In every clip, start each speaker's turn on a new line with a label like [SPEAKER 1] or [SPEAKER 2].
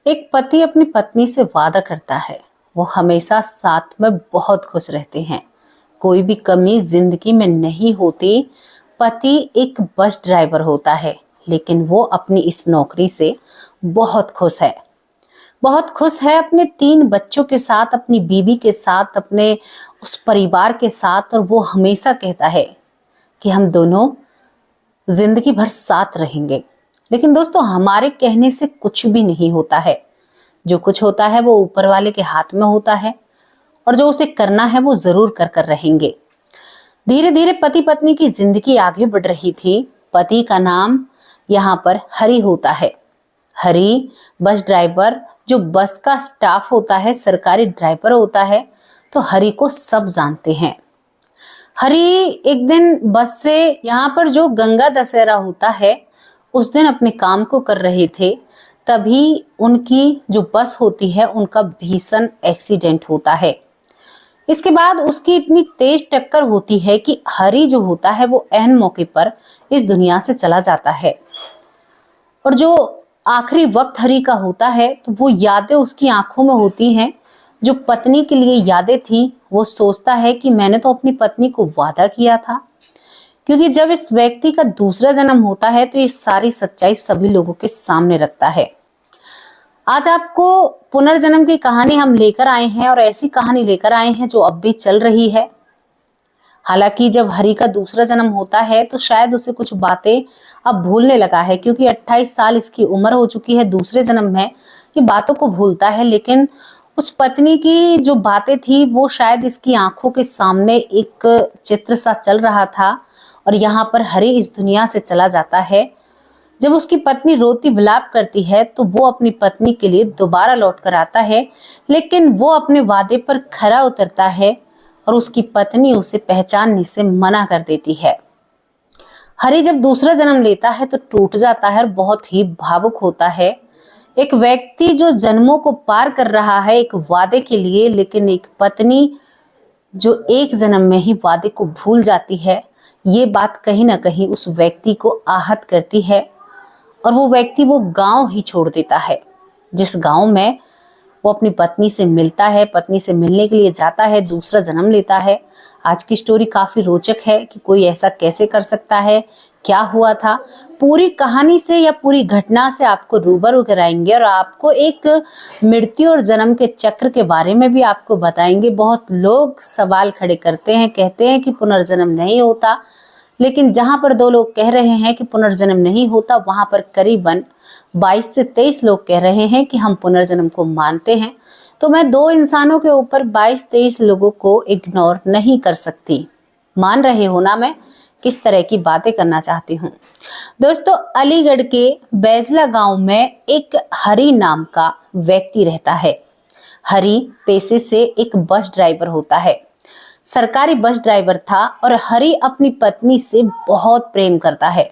[SPEAKER 1] एक पति अपनी पत्नी से वादा करता है, वो हमेशा साथ में बहुत खुश रहते हैं, कोई भी कमी जिंदगी में नहीं होती। पति एक बस ड्राइवर होता है, लेकिन वो अपनी इस नौकरी से बहुत खुश है। बहुत खुश है अपने 3 बच्चों के साथ, अपनी बीवी के साथ, अपने उस परिवार के साथ। और वो हमेशा कहता है कि हम दोनों जिंदगी भर साथ रहेंगे। लेकिन दोस्तों, हमारे कहने से कुछ भी नहीं होता है। जो कुछ होता है वो ऊपर वाले के हाथ में होता है, और जो उसे करना है वो जरूर कर कर रहेंगे। धीरे धीरे पति पत्नी की जिंदगी आगे बढ़ रही थी। पति का नाम यहाँ पर हरि होता है। हरि बस ड्राइवर, जो बस का स्टाफ होता है, सरकारी ड्राइवर होता है, तो हरि को सब जानते हैं। हरि एक दिन बस से यहाँ पर जो गंगा दशहरा होता है उस दिन अपने काम को कर रहे थे, तभी उनकी जो बस होती है उनका भीषण एक्सीडेंट होता है। इसके बाद उसकी इतनी तेज टक्कर होती है कि हरि जो होता है वो ऐन मौके पर इस दुनिया से चला जाता है। और जो आखिरी वक्त हरि का होता है तो वो यादें उसकी आंखों में होती हैं। जो पत्नी के लिए यादें थी, वो सोचता है कि मैंने तो अपनी पत्नी को वादा किया था। क्योंकि जब इस व्यक्ति का दूसरा जन्म होता है तो ये सारी सच्चाई सभी लोगों के सामने रखता है। आज आपको पुनर्जन्म की कहानी हम लेकर आए हैं, और ऐसी कहानी लेकर आए हैं जो अब भी चल रही है। हालांकि जब हरि का दूसरा जन्म होता है तो शायद उसे कुछ बातें अब भूलने लगा है, क्योंकि 28 साल इसकी उम्र हो चुकी है। दूसरे जन्म में ये बातों को भूलता है, लेकिन उस पत्नी की जो बातें थी वो शायद इसकी आंखों के सामने एक चित्र सा चल रहा था। और यहाँ पर हरि इस दुनिया से चला जाता है। जब उसकी पत्नी रोती विलाप करती है तो वो अपनी पत्नी के लिए दोबारा लौट कर आता है, लेकिन वो अपने वादे पर खरा उतरता है और उसकी पत्नी उसे पहचानने से मना कर देती है। हरि जब दूसरा जन्म लेता है तो टूट जाता है और बहुत ही भावुक होता है। एक व्यक्ति जो जन्मों को पार कर रहा है एक वादे के लिए, लेकिन एक पत्नी जो एक जन्म में ही वादे को भूल जाती है, ये बात कहीं ना कहीं उस व्यक्ति को आहत करती है। और वो व्यक्ति वो गांव ही छोड़ देता है, जिस गांव में वो अपनी पत्नी से मिलता है, पत्नी से मिलने के लिए जाता है, दूसरा जन्म लेता है। आज की स्टोरी काफी रोचक है कि कोई ऐसा कैसे कर सकता है, क्या हुआ था। पूरी कहानी से या पूरी घटना से आपको रूबरू कराएंगे और आपको एक मृत्यु और जन्म के चक्र के बारे में भी आपको बताएंगे। बहुत लोग सवाल खड़े करते हैं, कहते हैं कि पुनर्जन्म नहीं होता, लेकिन जहां पर 2 लोग कह रहे हैं कि पुनर्जन्म नहीं होता, वहां पर करीबन 22 से 23 लोग कह रहे हैं कि हम पुनर्जन्म को मानते हैं। तो मैं 2 इंसानों के ऊपर 22-23 लोगों को इग्नोर नहीं कर सकती। मान रहे हो ना मैं किस तरह की बातें करना चाहती हूँ। दोस्तों, अलीगढ़ के बैजला गांव में एक हरि नाम का व्यक्ति रहता है। हरि पेशे से एक बस ड्राइवर होता है, सरकारी बस ड्राइवर था। और हरि अपनी पत्नी से बहुत प्रेम करता है।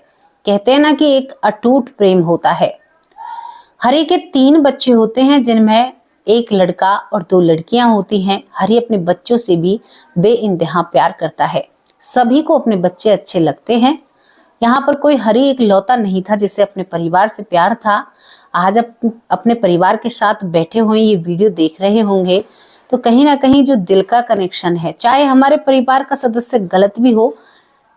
[SPEAKER 1] कहते हैं ना कि एक अटूट प्रेम होता है। हरि के 3 बच्चे होते हैं, जिनमें एक लड़का और 2 लड़कियां होती हैं। हरि अपने बच्चों से भी बेइंतहा प्यार करता है। सभी को अपने बच्चे अच्छे लगते हैं। यहाँ पर कोई हरि एक लौता नहीं था जिसे अपने परिवार से प्यार था। आज अपने परिवार के साथ बैठे हुए ये वीडियो देख रहे होंगे तो कहीं ना कहीं जो दिल का कनेक्शन है, चाहे हमारे परिवार का सदस्य गलत भी हो,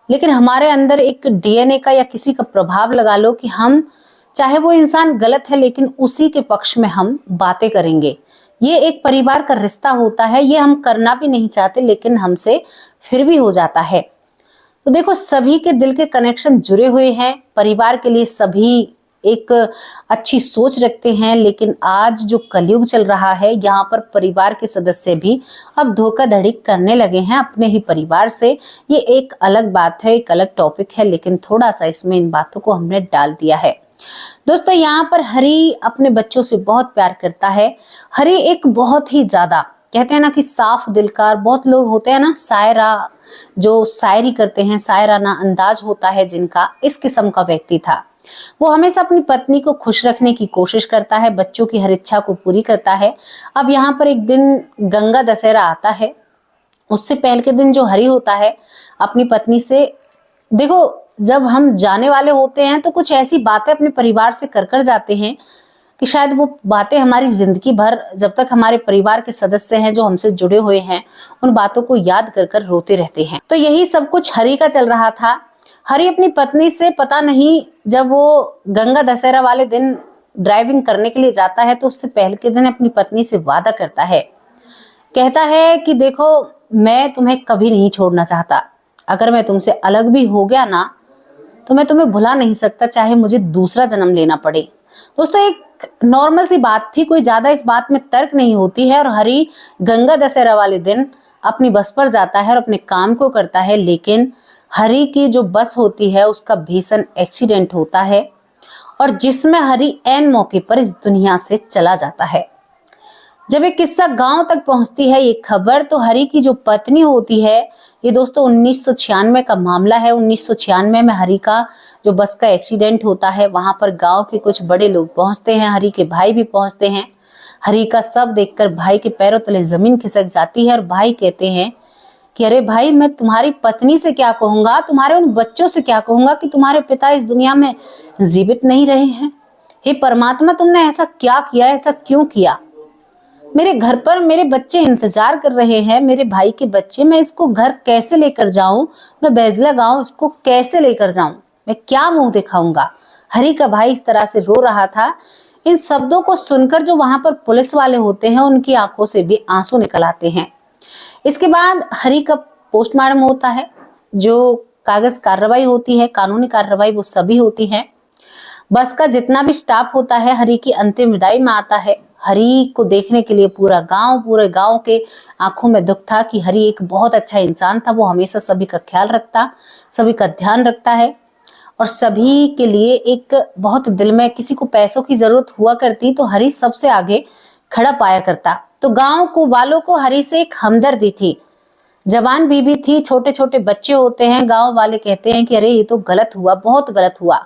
[SPEAKER 1] लेकिन हमारे अंदर एक डीएनए का या किसी का प्रभाव लगा लो कि हम, चाहे वो इंसान गलत है लेकिन उसी के पक्ष में हम बातें करेंगे। ये एक परिवार का रिश्ता होता है। ये हम करना भी नहीं चाहते, लेकिन हमसे फिर भी हो जाता है। तो देखो, सभी के दिल के कनेक्शन जुड़े हुए हैं। परिवार के लिए सभी एक अच्छी सोच रखते हैं, लेकिन आज जो कलयुग चल रहा है, यहाँ पर परिवार के सदस्य भी अब धोखाधड़ी करने लगे हैं अपने ही परिवार से। ये एक अलग बात है, एक अलग टॉपिक है, लेकिन थोड़ा सा इसमें इन बातों को हमने डाल दिया है। दोस्तों, यहाँ पर हरि अपने बच्चों से बहुत प्यार करता है। हरि एक बहुत ही ज्यादा, कहते हैं ना कि साफ दिल का, बहुत लोग होते हैं ना शायरा, जो शायरी करते हैं, शायराना अंदाज होता है जिनका, इस किस्म का व्यक्ति था। वो हमेशा अपनी पत्नी को खुश रखने की कोशिश करता है, बच्चों की हर इच्छा को पूरी करता है। अब यहाँ पर एक दिन गंगा दशहरा आता है। उससे पहले के दिन जो हरि होता है अपनी पत्नी से, देखो, जब हम जाने वाले होते हैं तो कुछ ऐसी बातें अपने परिवार से कर कर जाते हैं कि शायद वो बातें हमारी जिंदगी भर, जब तक हमारे परिवार के सदस्य हैं जो हमसे जुड़े हुए हैं, उन बातों को याद कर कर रोते रहते हैं। तो यही सब कुछ हरि का चल रहा था। हरि अपनी पत्नी से पता नहीं, जब वो गंगा दशहरा वाले दिन ड्राइविंग करने के लिए जाता है तो उससे पहले के दिन अपनी पत्नी से वादा करता है। कहता है कि देखो, मैं तुम्हें कभी नहीं छोड़ना चाहता। अगर मैं तुमसे अलग भी हो गया ना तो मैं तुम्हें भुला नहीं सकता, चाहे मुझे दूसरा जन्म लेना पड़े। दोस्तों, एक नॉर्मल सी बात थी, कोई ज्यादा इस बात में तर्क नहीं होती है। और हरि गंगा दशहरा वाले दिन अपनी बस पर जाता है और अपने काम को करता है, लेकिन हरि की जो बस होती है उसका भीषण एक्सीडेंट होता है और जिसमें हरि ऐन मौके पर इस दुनिया से चला जाता है। जब ये किस्सा गांव तक पहुंचती है ये खबर, तो हरि की जो पत्नी होती है, ये दोस्तों 1996 का मामला है। 1996 में हरि का जो बस का एक्सीडेंट होता है, वहां पर गांव के कुछ बड़े लोग पहुंचते हैं, हरि के भाई भी पहुंचते हैं। हरि का शव देखकर भाई के पैरों तले जमीन खिसक जाती है और भाई कहते हैं कि अरे भाई, मैं तुम्हारी पत्नी से क्या कहूंगा, तुम्हारे उन बच्चों से क्या कहूंगा कि तुम्हारे पिता इस दुनिया में जीवित नहीं रहे हैं। हे परमात्मा, तुमने ऐसा क्या किया, ऐसा क्यों किया? मेरे घर पर मेरे बच्चे इंतजार कर रहे हैं, मेरे भाई के बच्चे। मैं इसको घर कैसे लेकर जाऊं? मैं बैजला गांव इसको कैसे लेकर जाऊं? मैं क्या मुंह दिखाऊंगा? हरि का भाई इस तरह से रो रहा था। इन शब्दों को सुनकर जो वहां पर पुलिस वाले होते हैं, उनकी आंखों से भी आंसू निकल आते हैं। इसके बाद हरि का पोस्टमार्टम होता है। जो कागज कार्रवाई होती है, कानूनी कार्रवाई, वो सभी होती है। बस का जितना भी स्टाफ होता है हरि की अंतिम विदाई में आता है। हरि को देखने के लिए पूरे गांव के आंखों में दुख था कि हरि एक बहुत अच्छा इंसान था। वो हमेशा सभी का ख्याल रखता, सभी का ध्यान रखता है और सभी के लिए एक बहुत दिल में, किसी को पैसों की जरूरत हुआ करती तो हरि सबसे आगे खड़ा पाया करता। तो गांव को वालों को हरि से एक हमदर्दी थी। जवान बीबी थी, छोटे छोटे बच्चे होते हैं। गांव वाले कहते हैं कि अरे ये तो गलत हुआ, बहुत गलत हुआ।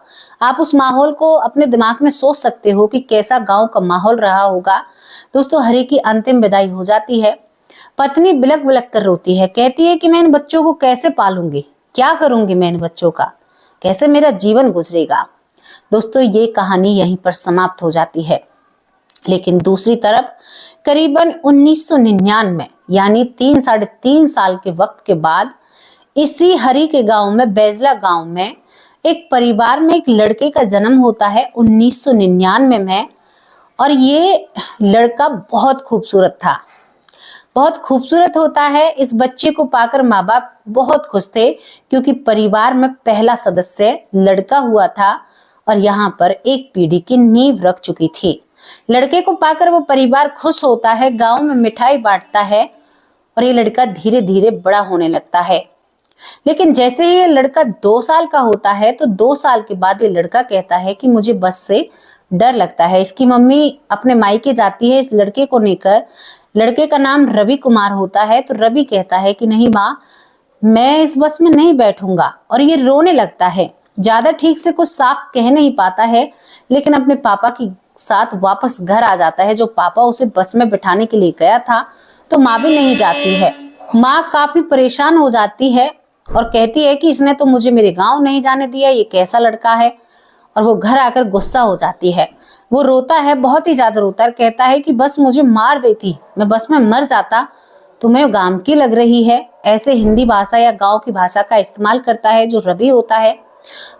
[SPEAKER 1] आप उस माहौल को अपने दिमाग में सोच सकते हो कि कैसा गांव का माहौल रहा होगा। दोस्तों, हरि की अंतिम विदाई हो जाती है। पत्नी बिलक बिलक कर रोती है, कहती है कि मैं इन बच्चों को कैसे पालूंगी, क्या करूंगी मैं इन बच्चों का, कैसे मेरा जीवन गुजरेगा। दोस्तों, ये कहानी यहीं पर समाप्त हो जाती है। लेकिन दूसरी तरफ करीबन 1999 यानी 3-3.5 साल के वक्त के बाद इसी हरि के गांव में, बैजला गांव में, एक परिवार में एक लड़के का जन्म होता है 1999 में। और ये लड़का बहुत खूबसूरत था, बहुत खूबसूरत होता है। इस बच्चे को पाकर माँ बाप बहुत खुश थे, क्योंकि परिवार में पहला सदस्य लड़का हुआ था और यहाँ पर एक पीढ़ी की नींव रख चुकी थी। लड़के को पाकर वो परिवार खुश होता है, गांव में मिठाई बांटता है और ये लड़का धीरे धीरे बड़ा होने लगता है। लेकिन जैसे ही ये लड़का 2 साल का होता है, तो 2 साल के बाद ये लड़का कहता है कि मुझे बस से डर लगता है। इसकी मम्मी अपने मायके जाती है इस लड़के को लेकर। लड़के का नाम रवि कुमार होता है। तो रवि कहता है कि नहीं माँ, मैं इस बस में नहीं बैठूंगा। और ये रोने लगता है, ज्यादा ठीक से कुछ साफ कह नहीं पाता है, लेकिन अपने पापा की साथ वापस घर आ जाता है। जो पापा उसे बस में बिठाने के लिए गया था, तो माँ भी नहीं जाती है। माँ काफी परेशान हो जाती है और कहती है कि इसने तो मुझे मेरे गांव नहीं जाने दिया, ये कैसा लड़का है। और वो घर आकर गुस्सा हो जाती है। वो रोता है, बहुत ही ज्यादा रोता है, कहता है कि बस मुझे मार देती, मैं बस में मर जाता, तुम्हें गांव की लग रही है। ऐसे हिंदी भाषा या गांव की भाषा का इस्तेमाल करता है जो रवि होता है।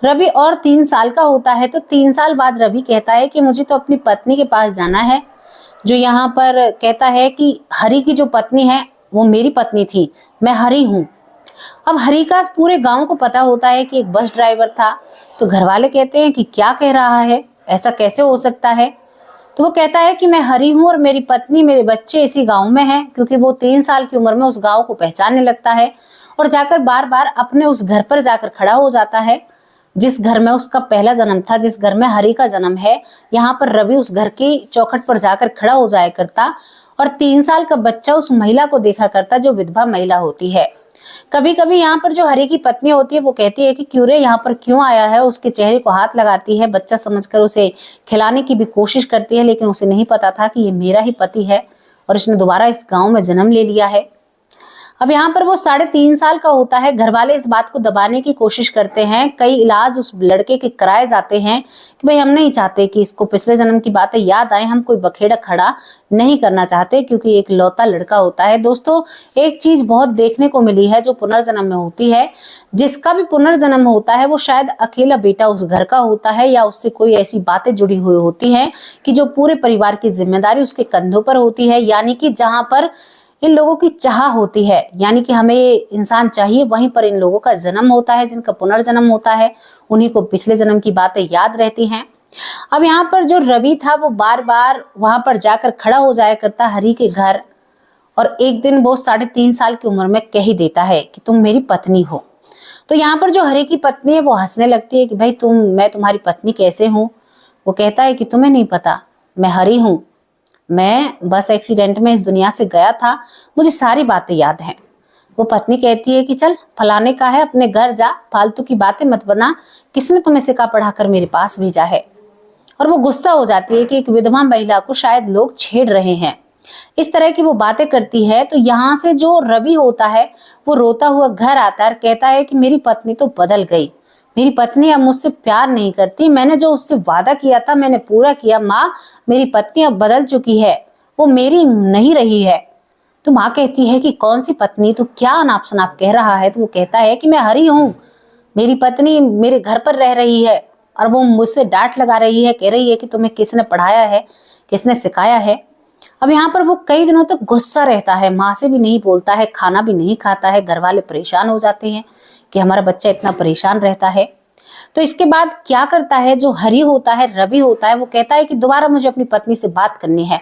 [SPEAKER 1] रवि और 3 साल का होता है। तो 3 साल बाद रवि कहता है कि मुझे तो अपनी पत्नी के पास जाना है। जो यहाँ पर कहता है कि हरि की जो पत्नी है वो मेरी पत्नी थी, मैं हरि हूँ। अब हरि का पूरे गांव को पता होता है कि एक बस ड्राइवर था। तो घर वाले कहते हैं कि क्या कह रहा है, ऐसा कैसे हो सकता है। तो वो कहता है कि मैं हरि हूँ और मेरी पत्नी, मेरे बच्चे इसी गांव में हैं। क्योंकि वो 3 साल की उम्र में उस गांव को पहचानने लगता है और जाकर बार बार अपने उस घर पर जाकर खड़ा हो जाता है जिस घर में उसका पहला जन्म था, जिस घर में हरि का जन्म है। यहाँ पर रवि उस घर की चौखट पर जाकर खड़ा हो जाया करता और 3 साल का बच्चा उस महिला को देखा करता जो विधवा महिला होती है। कभी कभी यहाँ पर जो हरि की पत्नी होती है वो कहती है कि क्यों रे, यहाँ पर क्यों आया है। उसके चेहरे को हाथ लगाती है, बच्चा समझकर उसे खिलाने की भी कोशिश करती है, लेकिन उसे नहीं पता था कि ये मेरा ही पति है और इसने दोबारा इस गांव में जन्म ले लिया है। अब यहाँ पर वो 3.5 साल का होता है। घर वाले इस बात को दबाने की कोशिश करते हैं, कई इलाज उस लड़के के कराए जाते हैं कि भाई हम नहीं चाहते कि इसको पिछले जन्म की बातें याद आए, हम कोई बखेड़ा खड़ा नहीं करना चाहते क्योंकि एक लौता लड़का होता है। दोस्तों, एक चीज बहुत देखने को मिली है जो पुनर्जन्म में होती है, जिसका भी पुनर्जन्म होता है वो शायद अकेला बेटा उस घर का होता है या उससे कोई ऐसी बातें जुड़ी हुई होती हैं कि जो पूरे परिवार की जिम्मेदारी उसके कंधों पर होती है। यानी कि जहां पर इन लोगों की चाह होती है, यानी कि हमें इंसान चाहिए, वहीं पर इन लोगों का जन्म होता है, जिनका पुनर्जन्म होता है, उन्हीं को पिछले जन्म की बातें याद रहती हैं। अब यहाँ पर जो रवि था वो बार बार वहां पर जाकर खड़ा हो जाया करता हरि के घर, और एक दिन वो 3.5 साल की उम्र में कह ही देता है कि तुम मेरी पत्नी हो। तो यहाँ पर जो हरि की पत्नी है वो हंसने लगती है कि भाई मैं तुम्हारी पत्नी कैसे हूँ। वो कहता है कि तुम्हें नहीं पता, मैं हरि हूँ, मैं बस एक्सीडेंट में इस दुनिया से गया था, मुझे सारी बातें याद हैं। वो पत्नी कहती है कि चल फलाने का है, अपने घर जा, फालतू की बातें मत बना, किसने तुम्हें सिखा पढ़ाकर मेरे पास भेजा है। और वो गुस्सा हो जाती है कि एक विधवा महिला को शायद लोग छेड़ रहे हैं, इस तरह की वो बातें करती है। तो यहाँ से जो रवि होता है वो रोता हुआ घर आता है और कहता है कि मेरी पत्नी तो बदल गई, मेरी पत्नी अब मुझसे प्यार नहीं करती, मैंने जो उससे वादा किया था मैंने पूरा किया। माँ, मेरी पत्नी अब बदल चुकी है, वो मेरी नहीं रही है। तो माँ कहती है कि कौन सी पत्नी, तू क्या अनाप शनाप कह रहा है। तो वो कहता है कि मैं हरि हूँ, मेरी पत्नी मेरे घर पर रह रही है और वो मुझसे डांट लगा रही है, कह रही है कि तुम्हें किसने पढ़ाया है, किसने सिखाया है। अब यहाँ पर वो कई दिनों तक गुस्सा रहता है, माँ से भी नहीं बोलता है, खाना भी नहीं खाता है। घर वाले परेशान हो जाते हैं कि हमारा बच्चा इतना परेशान रहता है। तो इसके बाद क्या करता है जो हरि होता है, रवि होता है, वो कहता है कि दोबारा मुझे अपनी पत्नी से बात करनी है।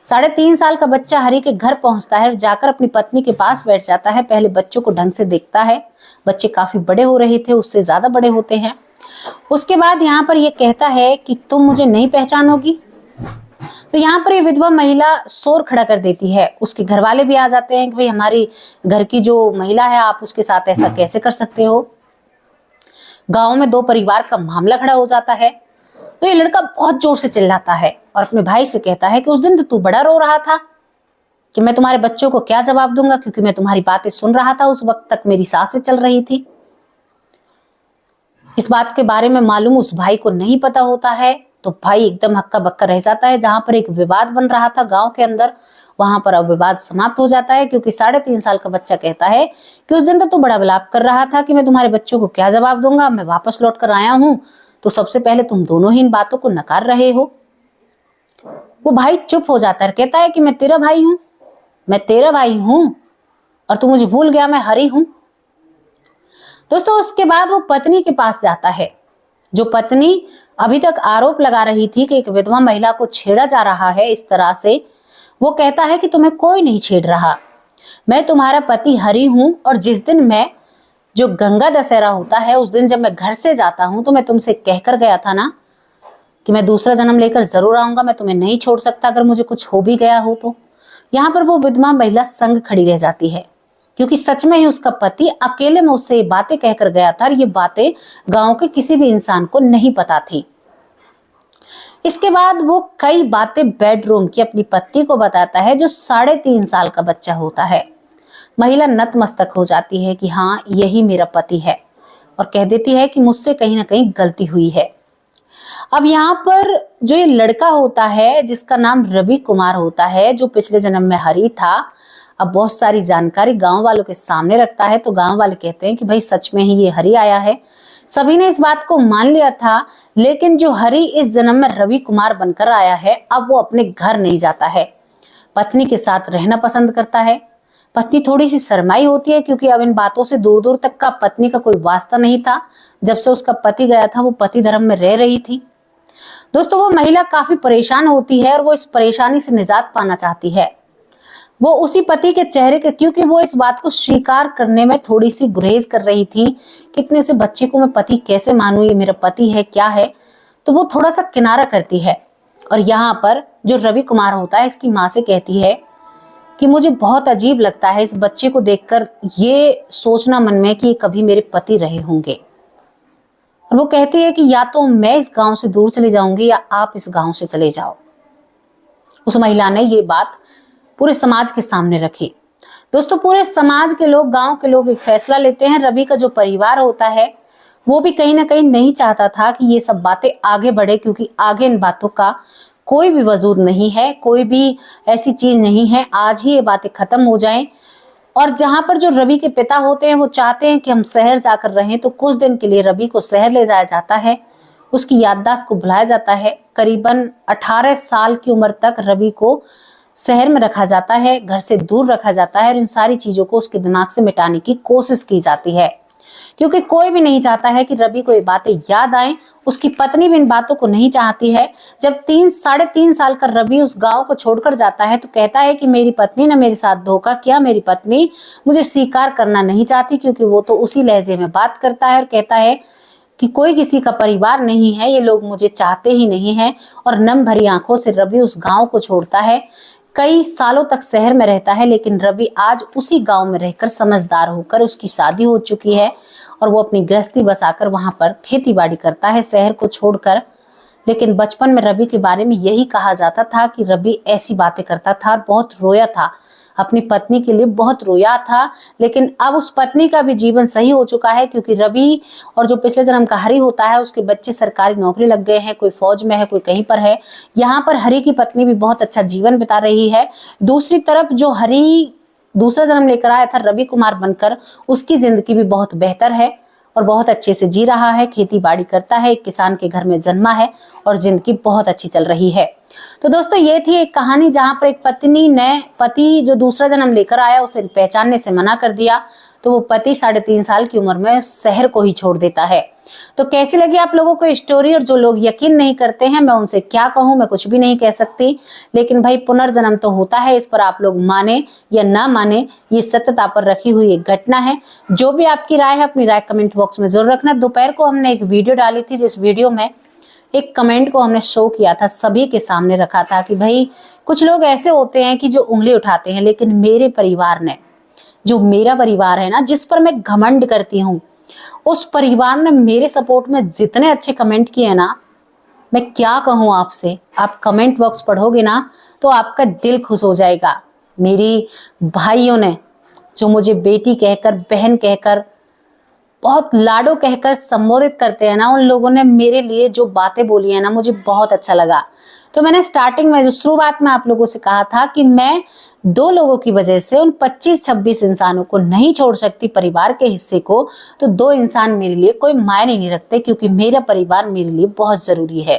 [SPEAKER 1] 3.5 साल का बच्चा हरि के घर पहुंचता है और जाकर अपनी पत्नी के पास बैठ जाता है। पहले बच्चों को ढंग से देखता है, बच्चे काफी बड़े हो रहे थे, उससे ज्यादा बड़े होते हैं। उसके बाद यहाँ पर ये कहता है कि तुम मुझे नहीं पहचानोगी। तो यहाँ पर ये विधवा महिला शोर खड़ा कर देती है। उसके घर वाले भी आ जाते हैं कि भाई हमारी घर की जो महिला है, आप उसके साथ ऐसा कैसे कर सकते हो। गांव में 2 परिवार का मामला खड़ा हो जाता है। तो ये लड़का बहुत जोर से चिल्लाता है और अपने भाई से कहता है कि उस दिन तो तू बड़ा रो रहा था कि मैं तुम्हारे बच्चों को क्या जवाब दूंगा, क्योंकि मैं तुम्हारी बातें सुन रहा था, उस वक्त तक मेरी सांसें चल रही थी। इस बात के बारे में मालूम उस भाई को नहीं पता होता है। तो भाई एकदम हक्का बक्का रह जाता है। जहां पर एक विवाद बन रहा था गांव के अंदर, वहां पर अब विवाद समाप्त हो जाता है, क्योंकि 3.5 साल का बच्चा कहता है कि उस दिन तो तू बड़ा विलाप कर रहा था कि मैं तुम्हारे बच्चों को क्या जवाब दूंगा, मैं वापस लौट कर आया हूं, तो सबसे पहले तुम दोनों ही इन बातों को नकार रहे हो। वो भाई चुप हो जाता है, कहता है कि मैं तेरा भाई हूं, मैं तेरा भाई हूं और तू मुझे भूल गया, मैं हरि हूं। दोस्तों, उसके बाद वो पत्नी के पास जाता है। जो पत्नी अभी तक आरोप लगा रही थी कि एक विधवा महिला को छेड़ा जा रहा है इस तरह से, वो कहता है कि तुम्हें कोई नहीं छेड़ रहा, मैं तुम्हारा पति हरि हूं। और जिस दिन मैं जो गंगा दशहरा होता है उस दिन जब मैं घर से जाता हूं तो मैं तुमसे कहकर गया था ना कि मैं दूसरा जन्म लेकर जरूर आऊंगा, मैं तुम्हें नहीं छोड़ सकता अगर मुझे कुछ हो भी गया हो तो। यहाँ पर वो विधवा महिला संग खड़ी रह जाती है, क्योंकि सच में ही उसका पति अकेले में उससे ये बातें कहकर गया था और ये बातें गांव के किसी भी इंसान को नहीं पता थी। इसके बाद वो कई बातें बेडरूम की अपनी पत्नी को बताता है, जो 3.5 साल का बच्चा होता है। महिला नतमस्तक हो जाती है कि हाँ, यही मेरा पति है, और कह देती है कि मुझसे कहीं ना कहीं गलती हुई है। अब यहाँ पर जो ये लड़का होता है जिसका नाम रवि कुमार होता है, जो पिछले जन्म में हरि था, अब बहुत सारी जानकारी गांव वालों के सामने रखता है। तो गांव वाले कहते हैं कि भाई सच में ही ये हरि आया है। सभी ने इस बात को मान लिया था, लेकिन जो हरि इस जन्म में रवि कुमार बनकर आया है, अब वो अपने घर नहीं जाता है, पत्नी के साथ रहना पसंद करता है। पत्नी थोड़ी सी शर्माई होती है, क्योंकि अब इन बातों से दूर दूर तक का पत्नी का कोई वास्ता नहीं था। जब से उसका पति गया था वो पति धर्म में रह रही थी। दोस्तों, वो महिला काफी परेशान होती है और वो इस परेशानी से निजात पाना चाहती है। वो उसी पति के चेहरे के, क्योंकि वो इस बात को स्वीकार करने में थोड़ी सी गुरेज कर रही थी, कितने से बच्चे को मैं पति कैसे मानूं, ये मेरा पति है क्या है। तो वो थोड़ा सा किनारा करती है। और यहाँ पर जो रवि कुमार होता है इसकी माँ से कहती है कि मुझे बहुत अजीब लगता है इस बच्चे को देखकर, ये सोचना मन में कि कभी मेरे पति रहे होंगे। और वो कहती है कि या तो मैं इस गांव से दूर चली जाऊंगी या आप इस गांव से चले जाओ। उस महिला ने ये बात पूरे समाज के सामने रखी। दोस्तों पूरे समाज के लोग, गांव के लोग एक फैसला लेते हैं। रवि का जो परिवार होता है वो भी कहीं ना कहीं नहीं चाहता था कि ये सब बातें आगे बढ़े, क्योंकि आगे इन बातों का कोई भी वजूद नहीं है, कोई भी ऐसी चीज नहीं है। आज ही ये बातें खत्म हो जाएं। और जहां पर जो रवि के पिता होते हैं वो चाहते हैं कि हम शहर जाकर रहें, तो कुछ दिन के लिए रवि को शहर ले जाया जाता है, उसकी याददाश्त को भुलाया जाता है। करीबन 18 साल की उम्र तक रवि को शहर में रखा जाता है, घर से दूर रखा जाता है और इन सारी चीजों को उसके दिमाग से मिटाने की कोशिश की जाती है, क्योंकि कोई भी नहीं चाहता है कि रवि को ये बातें याद आए। उसकी पत्नी भी इन बातों को नहीं चाहती है। जब 3-3.5 साल का रवि उस गांव को छोड़कर जाता है तो कहता है कि मेरी पत्नी ने मेरे साथ धोखा किया, मेरी पत्नी मुझे स्वीकार करना नहीं चाहती, क्योंकि वो तो उसी लहजे में बात करता है और कहता है कि कोई किसी का परिवार नहीं है, ये लोग मुझे चाहते ही नहीं है। और नम भरी आंखों से रवि उस गांव को छोड़ता है। कई सालों तक शहर में रहता है, लेकिन रवि आज उसी गांव में रहकर समझदार होकर, उसकी शादी हो चुकी है और वो अपनी गृहस्थी बसाकर वहां पर खेती बाड़ी करता है शहर को छोड़कर। लेकिन बचपन में रवि के बारे में यही कहा जाता था कि रवि ऐसी बातें करता था और बहुत रोया था, अपनी पत्नी के लिए बहुत रोया था। लेकिन अब उस पत्नी का भी जीवन सही हो चुका है, क्योंकि रवि और जो पिछले जन्म का हरि होता है उसके बच्चे सरकारी नौकरी लग गए हैं, कोई फौज में है, कोई कहीं पर है। यहाँ पर हरि की पत्नी भी बहुत अच्छा जीवन बिता रही है। दूसरी तरफ जो हरि दूसरा जन्म लेकर आया था रवि कुमार बनकर, उसकी जिंदगी भी बहुत बेहतर है और बहुत अच्छे से जी रहा है, खेती बाड़ी करता है, एक किसान के घर में जन्मा है और जिंदगी बहुत अच्छी चल रही है। तो दोस्तों ये थी एक कहानी जहां पर एक पत्नी ने पति जो दूसरा जन्म लेकर आया उसे पहचानने से मना कर दिया, तो वो पति 3.5 साल की उम्र में शहर को ही छोड़ देता है। तो कैसी लगी आप लोगों को स्टोरी? और जो लोग यकीन नहीं करते हैं मैं उनसे क्या कहूं, मैं कुछ भी नहीं कह सकती। लेकिन भाई पुनर्जन्म तो होता है, इस पर आप लोग माने या ना माने, ये सत्यता पर रखी हुई एक घटना है। जो भी आपकी राय है अपनी राय कमेंट बॉक्स में जरूर रखना। दोपहर को हमने एक वीडियो डाली थी, जिस वीडियो में एक कमेंट को हमने शो किया था, सभी के सामने रखा था कि भाई कुछ लोग ऐसे होते हैं कि जो उंगली उठाते हैं, लेकिन मेरे परिवार ने, जो मेरा परिवार है ना, जिस पर मैं घमंड करती हूँ, उस परिवार ने मेरे सपोर्ट में जितने अच्छे कमेंट किए ना, मैं क्या कहूँ आपसे। आप कमेंट बॉक्स पढ़ोगे ना तो आपका दिल खुश हो जाएगा। मेरी भाइयों ने जो मुझे बेटी कहकर, बहन कहकर, बहुत लाडो कहकर संबोधित करते हैं ना, उन लोगों ने मेरे लिए जो बातें बोली है ना, मुझे बहुत अच्छा लगा। तो मैंने स्टार्टिंग में जो शुरुआत में आप लोगों से कहा था कि मैं 2 लोगों की वजह से उन 25-26 इंसानों को नहीं छोड़ सकती, परिवार के हिस्से को। तो 2 इंसान मेरे लिए कोई मायने नहीं रखते, क्योंकि मेरा परिवार मेरे लिए बहुत जरूरी है।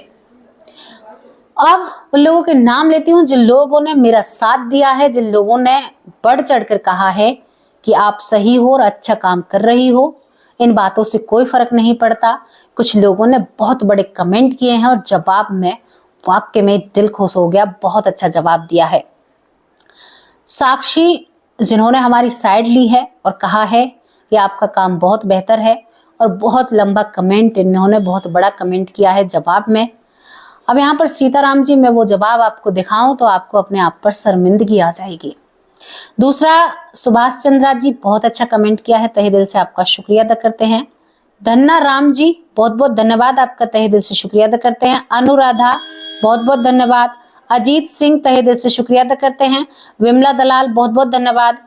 [SPEAKER 1] अब उन लोगों के नाम लेती हूँ जिन लोगों ने मेरा साथ दिया है, जिन लोगों ने बढ़ चढ़कर कहा है कि आप सही हो और अच्छा काम कर रही हो, इन बातों से कोई फर्क नहीं पड़ता। कुछ लोगों ने बहुत बड़े कमेंट किए हैं और जवाब में वाकई में दिल खुश हो गया, बहुत अच्छा जवाब दिया है। साक्षी जिन्होंने हमारी साइड ली है और कहा है कि आपका काम बहुत बेहतर है, और बहुत लंबा कमेंट, इन्होंने बहुत बड़ा कमेंट किया है जवाब में। अब यहाँ पर सीताराम जी, मैं वो जवाब आपको दिखाऊं तो आपको अपने आप पर शर्मिंदगी आ जाएगी। दूसरा, सुभाष चंद्रा जी बहुत अच्छा कमेंट किया है, तहे दिल से आपका शुक्रिया अदा करते हैं। धन्ना राम जी बहुत बहुत धन्यवाद, आपका तहे दिल से शुक्रिया अदा करते हैं। अनुराधा बहुत बहुत धन्यवाद। अजीत सिंह तहे दिल से शुक्रिया अदा करते हैं। विमला दलाल बहुत बहुत धन्यवाद।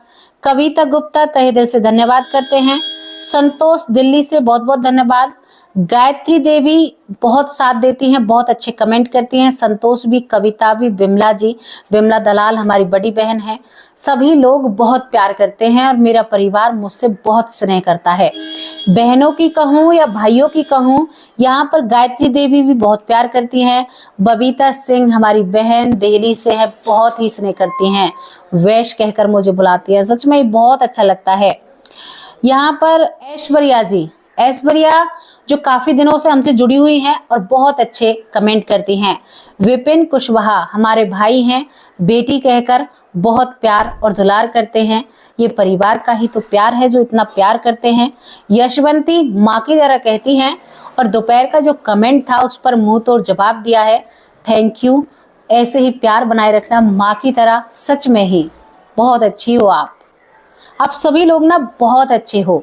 [SPEAKER 1] कविता गुप्ता तहे दिल से धन्यवाद करते हैं। संतोष दिल्ली से बहुत बहुत धन्यवाद। गायत्री देवी बहुत साथ देती हैं, बहुत अच्छे कमेंट करती हैं। संतोष भी, कविता भी, विमला जी, विमला दलाल हमारी बड़ी बहन है। सभी लोग बहुत प्यार करते हैं और मेरा परिवार मुझसे बहुत स्नेह करता है। बहनों की कहूँ या भाइयों की कहूँ, यहाँ पर गायत्री देवी भी बहुत प्यार करती हैं। बबीता सिंह हमारी बहन दिल्ली से है, बहुत ही स्नेह करती हैं, वैश कहकर मुझे बुलाती है, सच में बहुत अच्छा लगता है। यहाँ पर ऐश्वर्या जी, ऐश्वर्या जो काफी दिनों से हमसे जुड़ी हुई हैं और बहुत अच्छे कमेंट करती हैं। विपिन कुशवाहा हमारे भाई हैं, बेटी कहकर बहुत प्यार और दुलार करते हैं। ये परिवार का ही तो प्यार है जो इतना प्यार करते हैं। यशवंती माँ की तरह कहती हैं, और दोपहर का जो कमेंट था उस पर मुंह तोड़ जवाब दिया है। थैंक यू, ऐसे ही प्यार बनाए रखना माँ की तरह, सच में ही बहुत अच्छी हो आप सभी लोग ना बहुत अच्छे हो।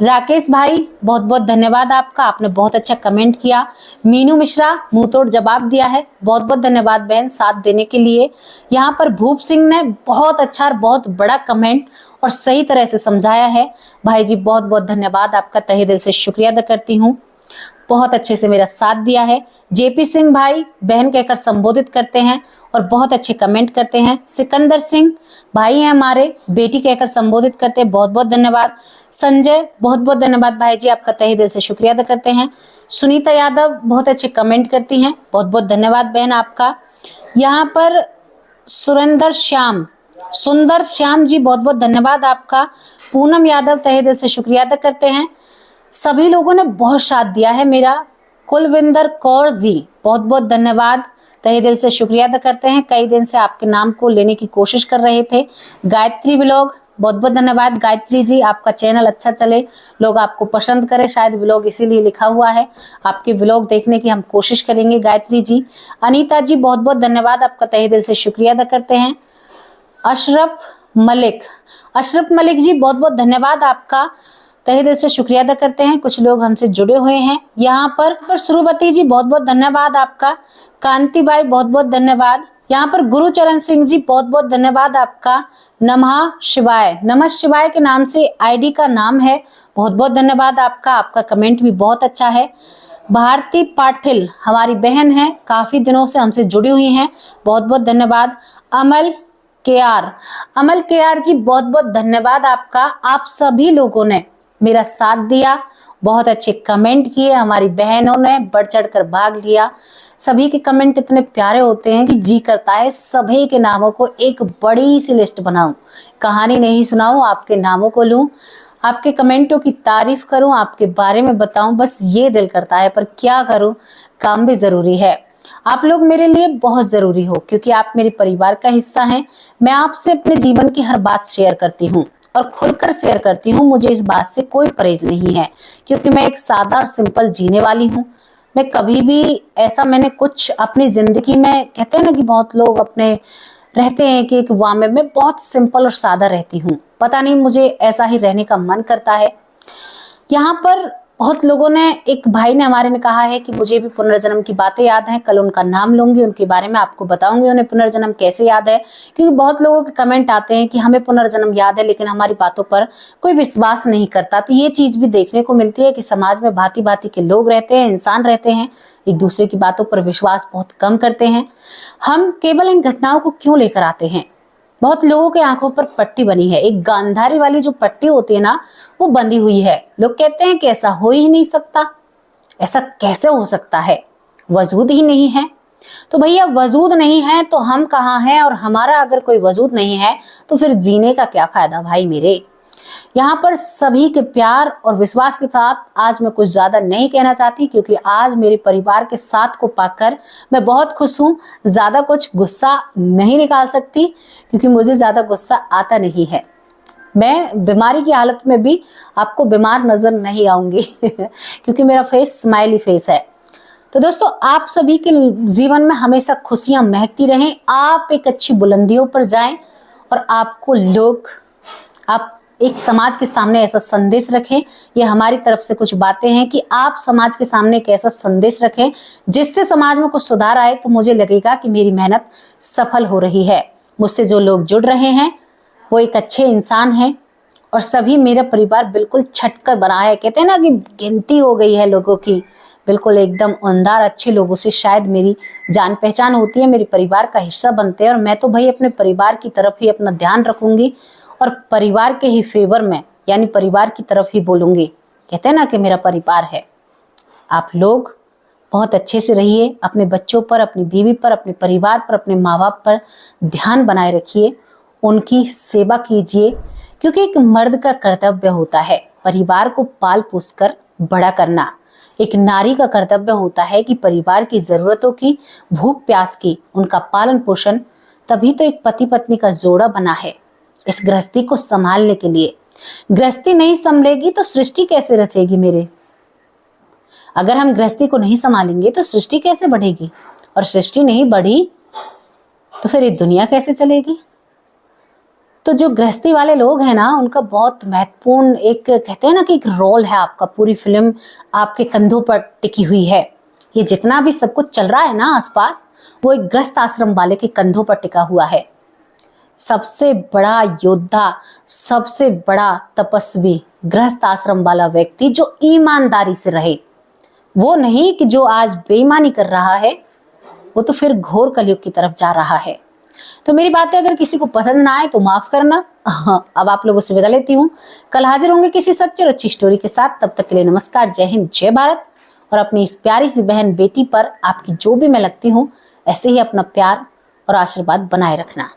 [SPEAKER 1] राकेश भाई बहुत बहुत धन्यवाद आपका, आपने बहुत अच्छा कमेंट किया। मीनू मिश्रा मुंह तोड़ जवाब दिया है, बहुत बहुत धन्यवाद बहन साथ देने के लिए। यहाँ पर भूप सिंह ने बहुत अच्छा और बहुत बड़ा कमेंट और सही तरह से समझाया है। भाई जी बहुत बहुत धन्यवाद आपका, तहे दिल से शुक्रिया अदा करती हूँ, बहुत अच्छे से मेरा साथ दिया है। जेपी सिंह भाई बहन कहकर संबोधित करते हैं और बहुत अच्छे कमेंट करते हैं। सिकंदर सिंह भाई हैं हमारे, बेटी कहकर संबोधित करते हैं, बहुत बहुत धन्यवाद। संजय बहुत बहुत धन्यवाद भाई जी, आपका तहे दिल से शुक्रिया अदा करते हैं। सुनीता यादव बहुत अच्छे कमेंट करती हैं, बहुत बहुत धन्यवाद बहन आपका। यहाँ पर सुंदर श्याम जी बहुत बहुत धन्यवाद आपका। पूनम यादव तहे दिल से शुक्रिया अदा करते हैं। सभी लोगों ने बहुत साथ दिया है मेरा। कुलविंदर कौर जी बहुत बहुत धन्यवाद, तहे दिल से शुक्रिया अदा करते हैं। कई दिन से आपके नाम को लेने की कोशिश कर रहे थे। गायत्री व्लॉग बहुत बहुत धन्यवाद गायत्री जी, आपका चैनल अच्छा चले, लोग आपको पसंद करें, शायद व्लॉग इसीलिए लिखा हुआ है। आपके व्लॉग देखने की हम कोशिश करेंगे गायत्री जी। अनीता जी बहुत बहुत धन्यवाद, आपका तहे दिल से शुक्रिया अदा करते हैं। अशरफ मलिक जी बहुत बहुत धन्यवाद आपका, तहे दिल से शुक्रिया अदा करते हैं। कुछ लोग हमसे जुड़े हुए हैं यहाँ पर सुरुवती जी बहुत बहुत धन्यवाद आपका। कांति भाई बहुत बहुत धन्यवाद। यहाँ पर गुरुचरण सिंह जी बहुत बहुत धन्यवाद आपका। नमः शिवाय के नाम से आईडी का नाम है, बहुत बहुत धन्यवाद आपका, आपका कमेंट भी बहुत अच्छा है। भारती पाटिल हमारी बहन है, काफी दिनों से हमसे जुड़ी हुई हैं, बहुत बहुत धन्यवाद। अमल के आर जी बहुत बहुत धन्यवाद आपका। आप सभी लोगों ने मेरा साथ दिया, बहुत अच्छे कमेंट किए, हमारी बहनों ने बढ़ चढ़ कर भाग लिया। सभी के कमेंट इतने प्यारे होते हैं कि जी करता है सभी के नामों को एक बड़ी सी लिस्ट बनाऊं, कहानी नहीं सुनाऊं, आपके नामों को लूं, आपके कमेंटों की तारीफ करूं, आपके बारे में बताऊं, बस ये दिल करता है। पर क्या करूं, काम भी जरूरी है। आप लोग मेरे लिए बहुत जरूरी हो क्योंकि आप मेरे परिवार का हिस्सा हैं। मैं आपसे अपने जीवन की हर बात शेयर करती हूँ और खुलकर शेयर करती हूँ। मुझे इस बात से कोई परहेज नहीं है क्योंकि मैं एक सादा और सिंपल जीने वाली हूँ। मैं कभी भी ऐसा मैंने कुछ अपनी जिंदगी में, कहते हैं ना कि बहुत लोग अपने रहते हैं कि एक वामे में बहुत सिंपल और सादा रहती हूँ, पता नहीं मुझे ऐसा ही रहने का मन करता है। यहाँ पर बहुत लोगों ने, एक भाई ने हमारे ने कहा है कि मुझे भी पुनर्जन्म की बातें याद हैं, कल उनका नाम लूंगी, उनके बारे में आपको बताऊंगी उन्हें पुनर्जन्म कैसे याद है। क्योंकि बहुत लोगों के कमेंट आते हैं कि हमें पुनर्जन्म याद है लेकिन हमारी बातों पर कोई विश्वास नहीं करता। तो ये चीज भी देखने को मिलती है कि समाज में भांति भांति के लोग रहते हैं, इंसान रहते हैं, एक दूसरे की बातों पर विश्वास बहुत कम करते हैं। हम केवल इन घटनाओं को क्यों लेकर आते हैं? बहुत लोगों के आंखों पर पट्टी बनी है, एक गांधारी वाली जो पट्टी होती है ना, वो बंधी हुई है। लोग कहते हैं कि ऐसा हो ही नहीं सकता, ऐसा कैसे हो सकता है, वजूद ही नहीं है। तो भैया वजूद नहीं है तो हम कहाँ हैं? और हमारा अगर कोई वजूद नहीं है तो फिर जीने का क्या फायदा भाई मेरे। यहाँ पर सभी के प्यार और विश्वास के साथ आज मैं कुछ ज्यादा नहीं कहना चाहती क्योंकि आज मेरे परिवार के साथ को पाकर मैं बहुत खुश हूँ। ज्यादा कुछ गुस्सा नहीं निकाल सकती क्योंकि मुझे ज्यादा गुस्सा आता नहीं है। मैं बीमारी की हालत में भी आपको बीमार नजर नहीं आऊंगी क्योंकि मेरा फेस स्माइली फेस है। तो दोस्तों आप सभी के जीवन में हमेशा खुशियां महकती रहें, आप एक अच्छी बुलंदियों पर जाएं और आपको लोग, आप एक समाज के सामने ऐसा संदेश रखें। ये हमारी तरफ से कुछ बातें हैं कि आप समाज के सामने एक ऐसा संदेश रखें जिससे समाज में कुछ सुधार आए। तो मुझे लगेगा कि मेरी मेहनत सफल हो रही है। मुझसे जो लोग जुड़ रहे हैं वो एक अच्छे इंसान हैं और सभी मेरा परिवार बिल्कुल छटकर बना है। कहते हैं ना कि गिनती हो गई है लोगों की, बिल्कुल एकदम ईमानदार अच्छे लोगों से शायद मेरी जान पहचान होती है, मेरे परिवार का हिस्सा बनते हैं। और मैं तो भाई अपने परिवार की तरफ ही अपना ध्यान रखूंगी और परिवार के ही फेवर में, यानी परिवार की तरफ ही बोलूंगी। कहते हैं ना कि मेरा परिवार है। आप लोग बहुत अच्छे से रहिए, अपने बच्चों पर, अपनी बीवी पर, अपने परिवार पर, अपने माँ बाप पर ध्यान बनाए रखिए, उनकी सेवा कीजिए क्योंकि एक मर्द का कर्तव्य होता है परिवार को पाल पोस कर बड़ा करना। एक नारी का कर्तव्य होता है कि परिवार की जरूरतों की, भूख प्यास की, उनका पालन पोषण। तभी तो एक पति पत्नी का जोड़ा बना है इस गृहस्थी को संभालने के लिए। गृहस्थी नहीं संभलेगी तो सृष्टि कैसे रचेगी मेरे? अगर हम गृहस्थी को नहीं संभालेंगे तो सृष्टि कैसे बढ़ेगी? और सृष्टि नहीं बढ़ी तो फिर ये दुनिया कैसे चलेगी? तो जो गृहस्थी वाले लोग हैं ना, उनका बहुत महत्वपूर्ण एक कहते हैं ना कि एक रोल है आपका। पूरी फिल्म आपके कंधों पर टिकी हुई है। ये जितना भी सब कुछ चल रहा है ना आसपास, वो एक गृहस्थ आश्रम वाले के कंधों पर टिका हुआ है। सबसे बड़ा योद्धा, सबसे बड़ा तपस्वी गृहस्थ आश्रम वाला व्यक्ति जो ईमानदारी से रहे, वो नहीं कि जो आज बेईमानी कर रहा है, वो तो फिर घोर कलयुग की तरफ जा रहा है। तो मेरी बातें अगर किसी को पसंद ना आए तो माफ करना। अब आप लोगों से विदा लेती हूँ। कल हाजिर होंगे किसी सच्ची और अच्छी स्टोरी के साथ। तब तक के लिए नमस्कार, जय हिंद, जय भारत। और अपनी इस प्यारी सी बहन बेटी पर आपकी जो भी मैं लगती हूँ, ऐसे ही अपना प्यार और आशीर्वाद बनाए रखना।